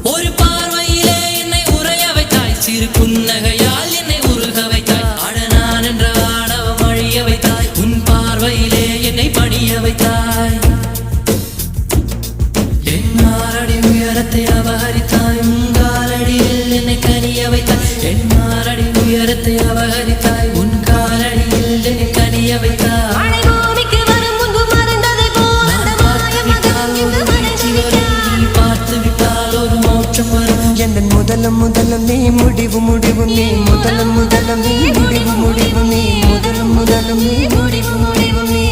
ஒரு பார்வையிலே என்னை உறைய வைத்தாய் சிறு புன்னகையால் என்னை உருக வைத்தாய் அட நான் என்ற ஆணவம் அழிய வைத்தாய் உன் பார்வையிலே என்னை பணிய வைத்தாய் என் மாரடி உயரத்தை அபகரித்தாய் உன் காலடியில் என்னை கனிய வைத்தாய் என் மாரடி உயரத்தை அபகரித்தாய் உன் காலடியில் என்னை கனிய வைத்தாய் முதலம் முதலம் நீ முடிவு முடிவு நீ முதலம் முதலம் நீ முடிவு முடிவு நீ முதலம் முதலம் நீ முடிவு முடிவு நீ